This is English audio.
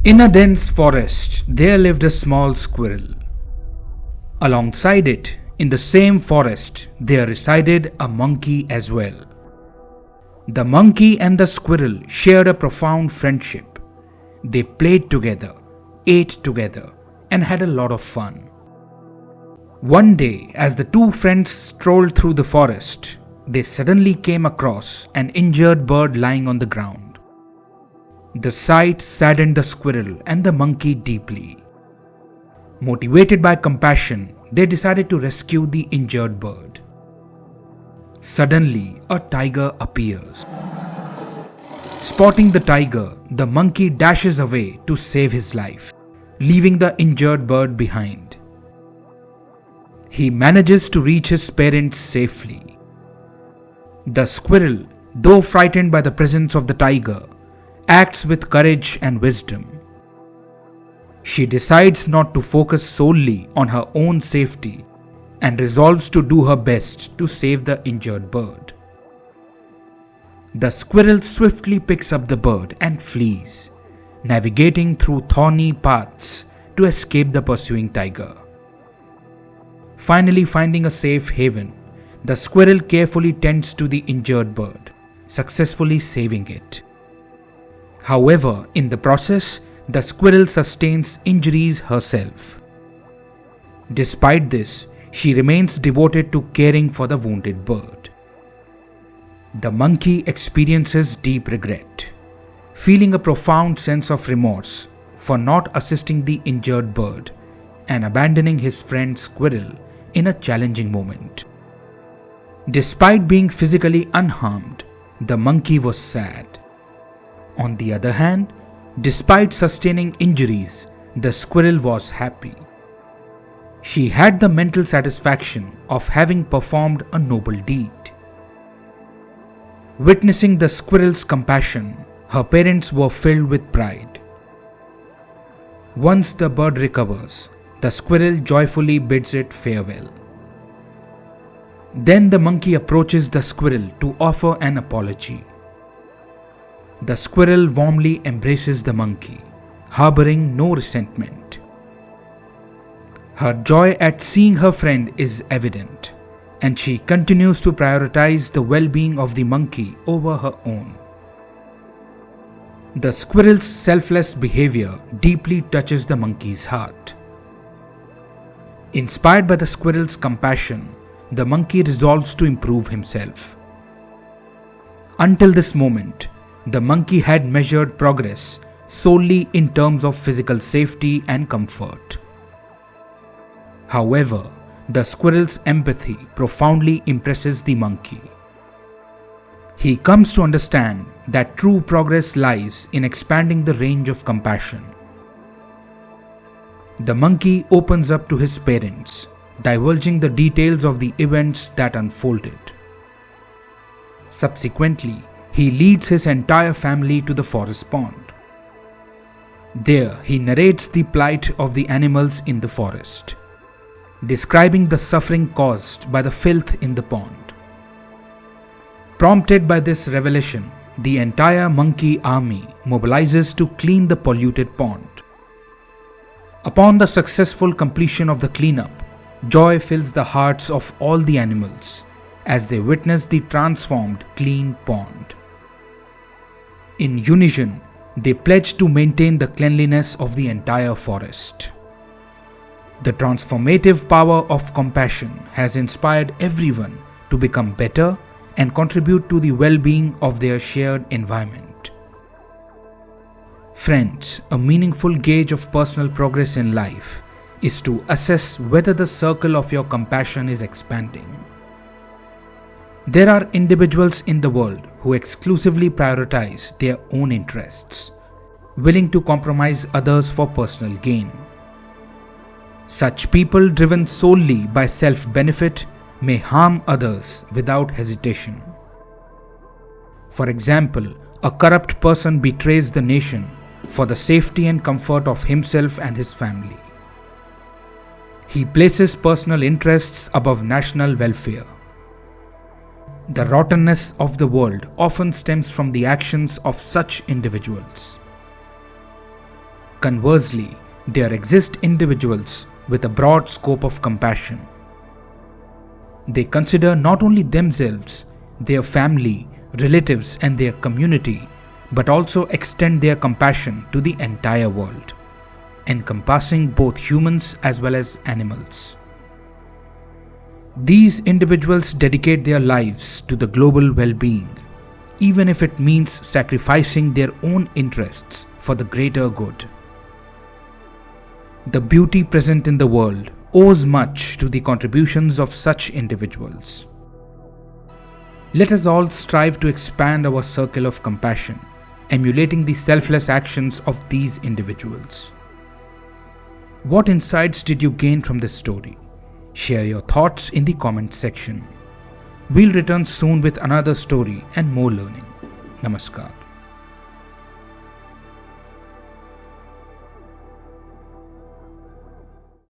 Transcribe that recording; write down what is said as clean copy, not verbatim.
In a dense forest, there lived a small squirrel. Alongside it, in the same forest, there resided a monkey as well. The monkey and the squirrel shared a profound friendship. They played together, ate together, and had a lot of fun. One day, as the two friends strolled through the forest, they suddenly came across an injured bird lying on the ground. The sight saddened the squirrel and the monkey deeply. Motivated by compassion, they decided to rescue the injured bird. Suddenly, a tiger appears. Spotting the tiger, the monkey dashes away to save his life, leaving the injured bird behind. He manages to reach his parents safely. The squirrel, though frightened by the presence of the tiger, acts with courage and wisdom. She decides not to focus solely on her own safety and resolves to do her best to save the injured bird. The squirrel swiftly picks up the bird and flees, navigating through thorny paths to escape the pursuing tiger. Finally finding a safe haven, the squirrel carefully tends to the injured bird, successfully saving it. However, in the process, the squirrel sustains injuries herself. Despite this, she remains devoted to caring for the wounded bird. The monkey experiences deep regret, feeling a profound sense of remorse for not assisting the injured bird and abandoning his friend squirrel in a challenging moment. Despite being physically unharmed, the monkey was sad. On the other hand, despite sustaining injuries, the squirrel was happy. She had the mental satisfaction of having performed a noble deed. Witnessing the squirrel's compassion, her parents were filled with pride. Once the bird recovers, the squirrel joyfully bids it farewell. Then the monkey approaches the squirrel to offer an apology. The squirrel warmly embraces the monkey, harboring no resentment. Her joy at seeing her friend is evident, and she continues to prioritize the well-being of the monkey over her own. The squirrel's selfless behavior deeply touches the monkey's heart. Inspired by the squirrel's compassion, the monkey resolves to improve himself. Until this moment, the monkey had measured progress solely in terms of physical safety and comfort. However, the squirrel's empathy profoundly impresses the monkey. He comes to understand that true progress lies in expanding the range of compassion. The monkey opens up to his parents, divulging the details of the events that unfolded. Subsequently, he leads his entire family to the forest pond. There, he narrates the plight of the animals in the forest, describing the suffering caused by the filth in the pond. Prompted by this revelation, the entire monkey army mobilizes to clean the polluted pond. Upon the successful completion of the cleanup, joy fills the hearts of all the animals as they witness the transformed, clean pond. In unison, they pledge to maintain the cleanliness of the entire forest. The transformative power of compassion has inspired everyone to become better and contribute to the well-being of their shared environment. Friends, a meaningful gauge of personal progress in life is to assess whether the circle of your compassion is expanding. There are individuals in the world who exclusively prioritize their own interests, willing to compromise others for personal gain. Such people driven solely by self-benefit may harm others without hesitation. For example, a corrupt person betrays the nation for the safety and comfort of himself and his family. He places personal interests above national welfare. The rottenness of the world often stems from the actions of such individuals. Conversely, there exist individuals with a broad scope of compassion. They consider not only themselves, their family, relatives, and their community, but also extend their compassion to the entire world, encompassing both humans as well as animals. These individuals dedicate their lives to the global well-being, even if it means sacrificing their own interests for the greater good. The beauty present in the world owes much to the contributions of such individuals. Let us all strive to expand our circle of compassion, emulating the selfless actions of these individuals. What insights did you gain from this story? Share your thoughts in the comment section. We'll return soon with another story and more learning. Namaskar.